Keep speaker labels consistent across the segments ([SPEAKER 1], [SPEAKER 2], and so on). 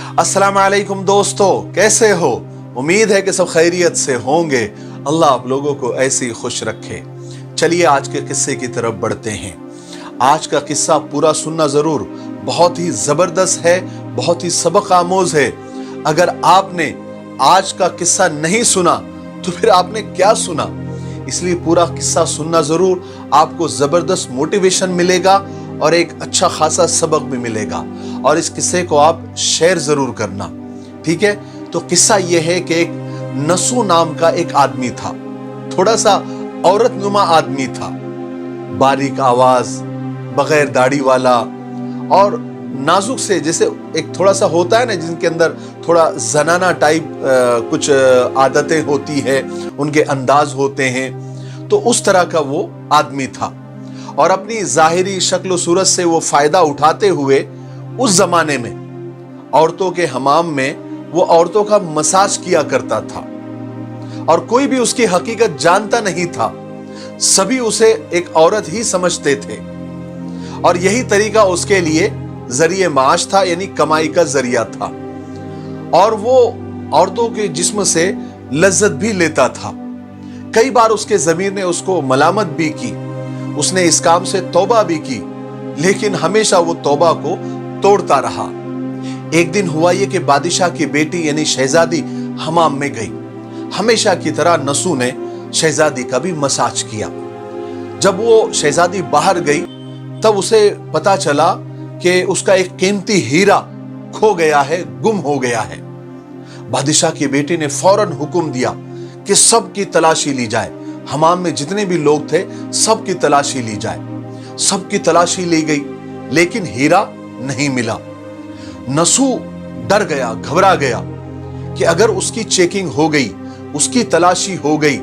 [SPEAKER 1] अस्सलाम वालेकुम दोस्तों, कैसे हो? उम्मीद है कि सब खैरियत से होंगे। अल्लाह आप लोगों को ऐसे ही खुश रखे। चलिए आज के किस्से की तरफ बढ़ते हैं। आज का किस्सा पूरा सुनना जरूर, बहुत ही जबरदस्त है, बहुत ही सबक आमोज है। अगर आपने आज का किस्सा नहीं सुना तो फिर आपने क्या सुना? इसलिए पूरा किस्सा सुनना जरूर, आपको जबरदस्त मोटिवेशन मिलेगा और एक अच्छा खासा सबक भी मिलेगा। और इस किस्से को आप शेयर जरूर करना, ठीक है? तो किस्सा यह है कि एक नसू नाम का एक आदमी था, थोड़ा सा औरत नुमा आदमी था, बारीक आवाज, बगैर दाढ़ी वाला और नाजुक से, जैसे एक थोड़ा सा होता है ना जिनके अंदर थोड़ा जनाना टाइप कुछ आदतें होती है, उनके अंदाज होते हैं, तो उस तरह का वो आदमी था। और अपनी जाहिरी शक्ल सूरत से वो फायदा उठाते हुए उस जमाने में औरतों के हमाम में वो औरतों का मसाज किया करता था और कोई भी उसकी हकीकत जानता नहीं था। सभी उसे एक औरत ही समझते थे और यही तरीका उसके लिए जरिए माश था, यानी कमाई का जरिया था। और वो औरतों के जिस्म से लज्जत भी लेता था। कई बार उसके ज़मीर ने उसको मलामत भी की, उसने इस काम से तौबा भी की, लेकिन हमेशा वो तौबा को तोड़ता रहा। एक दिन हुआ ये कि बादशाह की बेटी यानी शहजादी हमाम में गई। हमेशा की तरह नसू ने शहजादी का भी मसाज किया। जब वो शहजादी बाहर गई तब उसे पता चला कि उसका एक कीमती हीरा खो गया है, गुम हो गया है। बादशाह की बेटी ने फौरन हुक्म दिया कि सबकी तलाशी ली जाए, हमाम में जितने भी लोग थे सबकी तलाशी ली जाए। सबकी तलाशी ली गई लेकिन हीरा नहीं मिला। नसू डर गया, घबरा गया कि अगर उसकी चेकिंग हो गई, उसकी तलाशी हो गई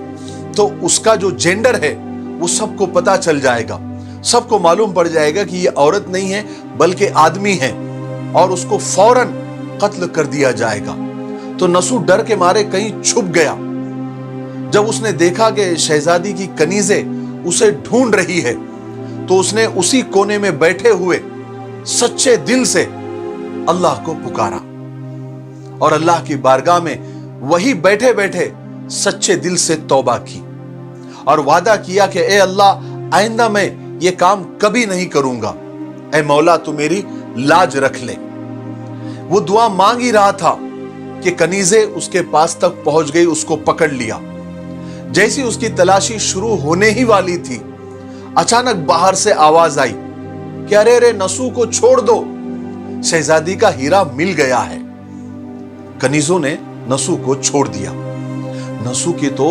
[SPEAKER 1] तो उसका जो जेंडर है वो सबको पता चल जाएगा, सबको मालूम पड़ जाएगा कि ये औरत नहीं है बल्कि आदमी है और उसको फौरन कत्ल कर दिया जाएगा। तो नसू डर के मारे कहीं छुप गया। जब उसने देखा कि शहजादी की कनीज़े उसे ढूंढ रही है तो उसने उसी कोने में बैठे हुए सच्चे दिल से अल्लाह को पुकारा और अल्लाह की बारगाह में वही बैठे बैठे सच्चे दिल से तौबा की और वादा किया कि ए अल्लाह, आइंदा मैं ये काम कभी नहीं करूंगा। ए मौला, तू मेरी लाज रख ले। वो दुआ मांग ही रहा था कि कनीज़े उसके पास तक पहुंच गई, उसको पकड़ लिया। जैसी उसकी तलाशी शुरू होने ही वाली थी, अचानक बाहर से आवाज आई कि अरे अरे नसू को छोड़ दो, शहजादी का हीरा मिल गया है। कनीजों ने नसू को छोड़ दिया। नसू की तो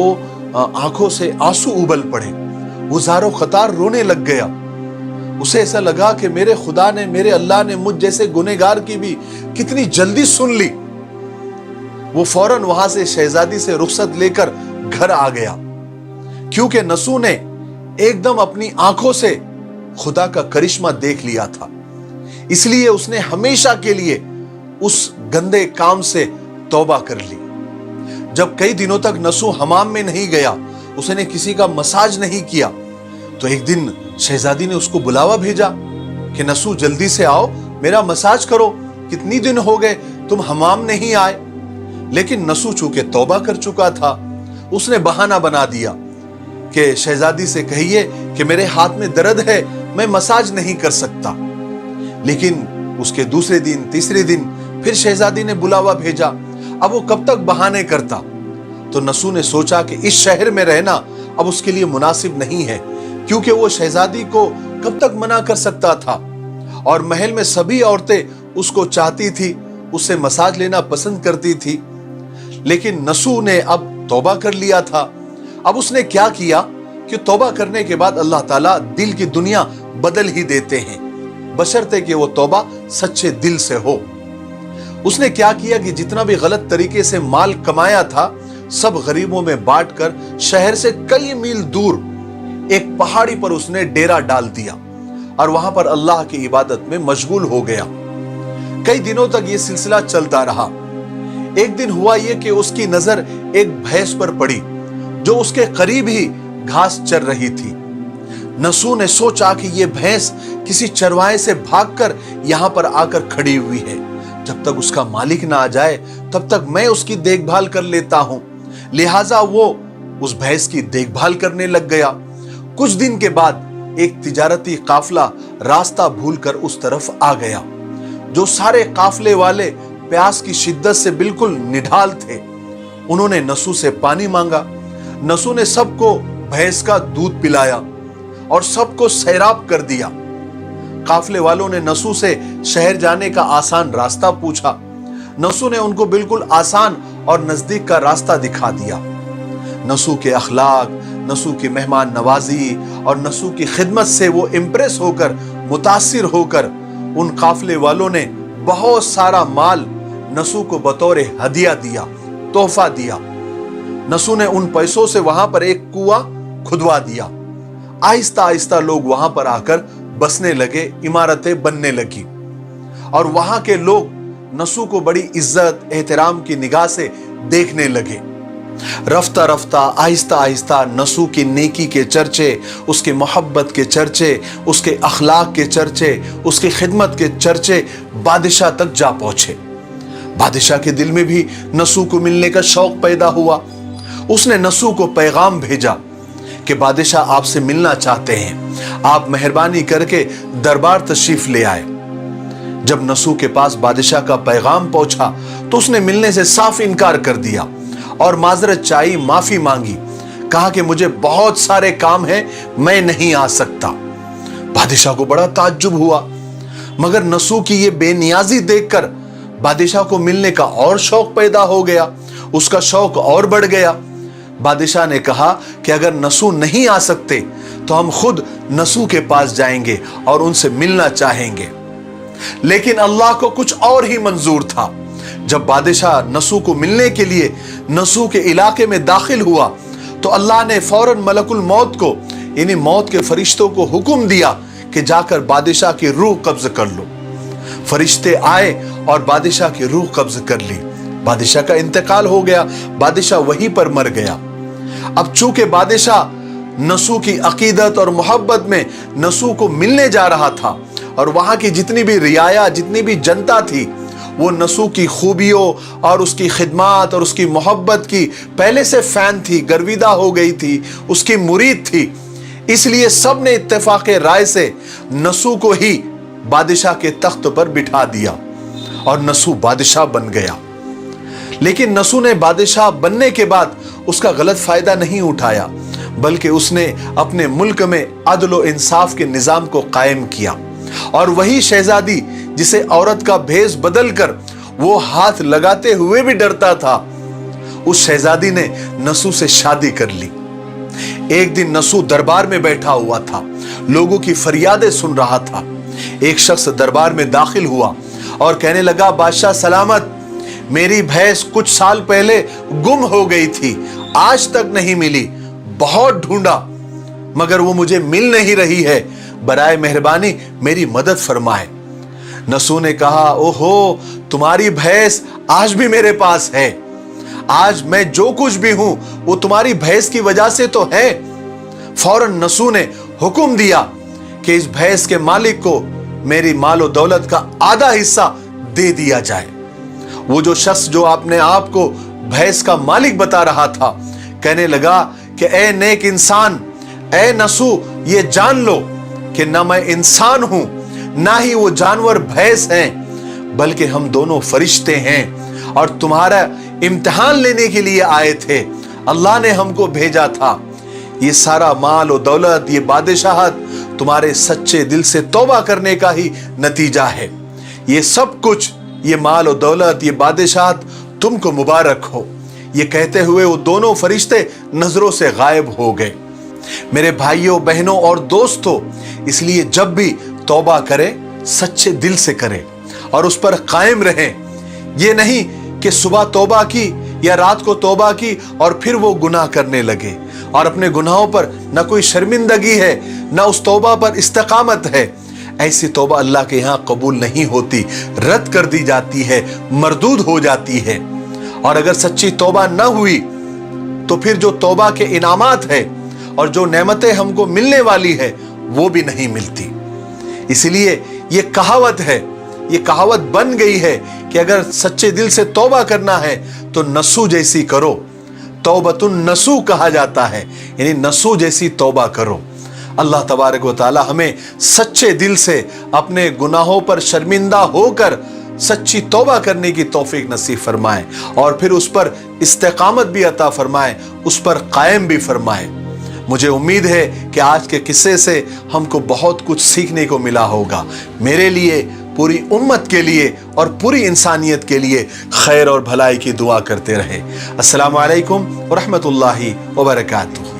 [SPEAKER 1] आंखों से आंसू उबल पड़े, वो ज़ारो ख़तार रोने लग गया। उसे ऐसा लगा कि मेरे खुदा ने, मेरे अल्लाह ने मुझ जैसे गुनहगार की भी कितनी जल्दी सुन ली। वो फौरन वहां से शहजादी से रुखसत लेकर घर आ गया, क्योंकि नसू ने एकदम अपनी आंखों से खुदा का करिश्मा देख लिया था। इसलिए उसने हमेशा के लिए उस गंदे काम से तौबा कर ली। जब कई दिनों तक नसू हमाम में नहीं गया, उसने किसी का मसाज नहीं किया, तो एक दिन शहजादी ने उसको बुलावा भेजा कि नसू जल्दी से आओ, मेरा मसाज करो, कितनी दिन हो गए तुम हमाम नहीं आए। लेकिन नसू चूंकि तौबा कर चुका था, उसने बहाना बना दिया कि शहजादी से कहिए कि मेरे हाथ में दर्द है, मैं मसाज नहीं कर सकता। लेकिन उसके दूसरे दिन, तीसरे दिन फिर शहजादी ने बुलावा भेजा। अब वो कब तक बहाने करता? तो नसू ने सोचा कि इस शहर में रहना अब उसके लिए मुनासिब नहीं है, क्योंकि वो शहजादी को कब तक मना कर सकता था और महल में सभी औरतें उसको चाहती थी, उससे मसाज लेना पसंद करती थी। लेकिन नसू ने अब तौबा कर लिया था। अब उसने क्या किया कि तौबा करने के बाद अल्लाह ताला दिल की दुनिया बदल ही देते हैं, बशर्ते कि वो तौबा सच्चे दिल से हो। उसने क्या किया कि जितना भी गलत तरीके से माल कमाया था सब गरीबों में बांटकर शहर से कई मील दूर एक पहाड़ी पर उसने डेरा डाल दिया और वहां पर अल्लाह की इबादत में मशगूल हो गया। कई दिनों तक ये सिलसिला चलता रहा। एक दिन हुआ ये कि उसकी नजर एक भैंस पर पड़ी जो उसके करीब ही घास चर रही थी। नसू ने सोचा कि यह भैंस किसी चरवाहे से भागकर यहां पर आकर खड़ी हुई है, जब तक उसका मालिक ना आ जाए तब तक मैं उसकी देखभाल कर लेता हूं। लिहाजा वो उस भैंस की देखभाल करने लग गया। कुछ दिन के बाद एक तिजारती काफिला रास्ता भूलकर उस तरफ आ गया। जो सारे काफिले वाले प्यास की शिद्दत से बिल्कुल निढाल थे, उन्होंने नसू से पानी मांगा। नसू ने सबको भैंस का दूध पिलाया और सबको सैराब कर दिया। काफिले वालों ने नसू से शहर जाने का आसान रास्ता पूछा। नसू ने उनको बिल्कुल आसान और नजदीक का रास्ता दिखा दिया। नसू के अखलाक, नसू की मेहमान नवाजी और नसू की खिदमत से वो इम्प्रेस होकर, मुतासिर होकर उन काफिले वालों ने बहुत सारा माल नसू को बतौर हदिया दिया, तोहफा दिया। नसू ने उन पैसों से वहां पर एक कुआं खुदवा दिया। आहिस्ता आहिस्ता लोग वहां पर आकर बसने लगे, इमारतें बनने लगी और वहां के लोग नसू को बड़ी इज्जत एहतराम की निगाह से देखने लगे। रफ्ता रफ्ता आहिस्ता आहिस्ता नसू की नेकी के चर्चे, उसके मोहब्बत के चर्चे, उसके अखलाक के चर्चे, उसकी खिदमत के चर्चे बादशाह तक जा पहुंचे। बादशाह के दिल में भी नसू को मिलने का शौक पैदा हुआ। उसने नसू को पैगाम भेजा कि बादशाह आपसे मिलना चाहते हैं, आप मेहरबानी करके दरबार तशरीफ ले आए। जब नसू के पास बादशाह का पैगाम पहुंचा तो उसने मिलने से साफ इनकार कर दिया और माजरत चाही, माफी मांगी। कहा कि मुझे बहुत सारे काम हैं, मैं नहीं आ सकता। बादशाह को बड़ा ताज्जुब हुआ, मगर नसू की ये बेनियाजी देखकर बादशाह को मिलने का और शौक पैदा हो गया, उसका शौक और बढ़ गया। बादशाह ने कहा कि अगर नसू नहीं आ सकते तो हम खुद नसू के पास जाएंगे और उनसे मिलना चाहेंगे। लेकिन अल्लाह को कुछ और ही मंजूर था। जब बादशाह नसू को मिलने के लिए नसू के इलाके में दाखिल हुआ तो अल्लाह ने फौरन मलकुल मौत को, यानी मौत के फरिश्तों को हुक्म दिया कि जाकर बादशाह की रूह कब्ज कर लो। फरिश्ते आए और बादशाह की रूह कब्ज कर ली। बादशाह का इंतकाल हो गया, बादशाह वहीं पर मर गया। अब चूंकि बादशाह नसू की अकीदत और मोहब्बत में नसू को मिलने जा रहा था और वहां की जितनी भी रियाया, जितनी भी जनता थी, वो नसू की खूबियों और उसकी खिदमत और उसकी मोहब्बत की पहले से फैन थी, गर्विदा हो गई थी, उसकी मुरीद थी। इसलिए सब ने इत्तेफाक राय से नसू को ही बादशाह के तख्त पर बिठा दिया और नसू बादशाह बन गया। लेकिन नसू ने बादशाह बनने के बाद उसका गलत फायदा नहीं उठाया, बल्कि उसने अपने मुल्क में अदल व इंसाफ के निजाम को कायम किया। और वही शहजादी जिसे औरत का भेष बदलकर वो हाथ लगाते हुए भी डरता था, उस शहजादी ने नसू से शादी कर ली। एक दिन नसू दरबार में बैठा हुआ था, लोगों की फरियादें सुन रहा था। एक शख्स दरबार में दाखिल हुआ और कहने लगा, बादशाह सलामत, मेरी भैंस कुछ साल पहले गुम हो गई थी, आज तक नहीं मिली। बहुत ढूंढा मगर वो मुझे मिल नहीं रही है, बराए मेहरबानी मेरी मदद फरमाए। नसू ने कहा, ओहो, तुम्हारी भैंस आज भी मेरे पास है। आज मैं जो कुछ भी हूं वो तुम्हारी भैंस की वजह से तो है। फौरन नसू ने हुक्म दिया कि इस भैंस के मालिक को मेरी मालो दौलत का आधा हिस्सा दे दिया जाए। वो जो शख्स जो अपने आप को भैंस का मालिक बता रहा था, कहने लगा कि ए नेक इंसान, ए नसू, ये जान लो कि ना मैं इंसान हूं ना ही वो जानवर भैंस हैं, बल्कि हम दोनों फरिश्ते हैं और तुम्हारा इम्तिहान लेने के लिए आए थे। अल्लाह ने हमको भेजा था। ये सारा माल और दौलत, ये बादशाहत तुम्हारे सच्चे दिल से तौबा करने का ही नतीजा है। ये सब कुछ, ये माल और दौलत, ये बादशाहत तुमको मुबारक हो। ये कहते हुए वो दोनों फरिश्ते नजरों से गायब हो गए। मेरे भाइयों, बहनों और दोस्तों, इसलिए जब भी तौबा करें सच्चे दिल से करें और उस पर कायम रहें। ये नहीं कि सुबह तौबा की या रात को तौबा की और फिर वो गुनाह करने लगे और अपने गुनाहों पर न कोई शर्मिंदगी है, न उस तौबा पर इस्तिकामत है। ऐसी तौबा अल्लाह के यहाँ कबूल नहीं होती, रद्द कर दी जाती है, मरदूद हो जाती है। और अगर सच्ची तौबा न हुई तो फिर जो तौबा के इनामात है और जो नेमतें हमको मिलने वाली है वो भी नहीं मिलती। इसलिए ये कहावत है ये कहावत बन गई है कि अगर सच्चे दिल से तौबा करना है तो नसू जैसी करो, तौबतुन नसू कहा जाता है, यानी नसू जैसी तौबा करो। अल्लाह तबारक व तआला हमें सच्चे दिल से अपने गुनाहों पर शर्मिंदा होकर सच्ची तौबा करने की तौफीक नसीब फरमाए और फिर उस पर इस्तेकामत भी अता फरमाए, उस पर कायम भी फरमाए। मुझे उम्मीद है कि आज के किस्से से हमको बहुत कुछ सीखने को मिला होगा। मेरे लिए, पूरी उम्मत के लिए और पूरी इंसानियत के लिए खैर और भलाई की दुआ करते रहे। अस्सलामु अलैकुम व रहमतुल्लाहि व बरकातुहू।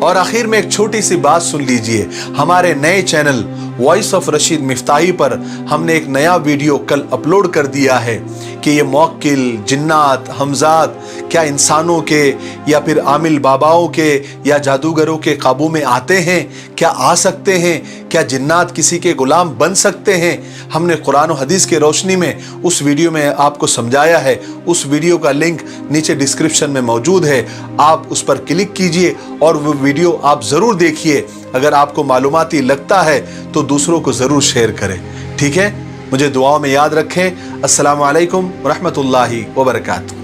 [SPEAKER 1] और आखिर में एक छोटी सी बात सुन लीजिए, हमारे नए चैनल वॉइस ऑफ रशीद मिफ्ताही पर हमने एक नया वीडियो कल अपलोड कर दिया है कि ये मौक्किल, जिन्नात, हमजात क्या इंसानों के या फिर आमिल बाबाओं के या जादूगरों के काबू में आते हैं, क्या आ सकते हैं, क्या जिन्नात किसी के गुलाम बन सकते हैं। हमने कुरान और हदीस के रोशनी में उस वीडियो में आपको समझाया है। उस वीडियो का लिंक नीचे डिस्क्रिप्शन में मौजूद है, आप उस पर क्लिक कीजिए और वो वीडियो आप ज़रूर देखिए। अगर आपको मालूमाती लगता है तो दूसरों को ज़रूर शेयर करें, ठीक है। मुझे दुआओं में याद रखें। अस्सलामु अलैकुम व रहमतुल्लाहि व बरकातुहू।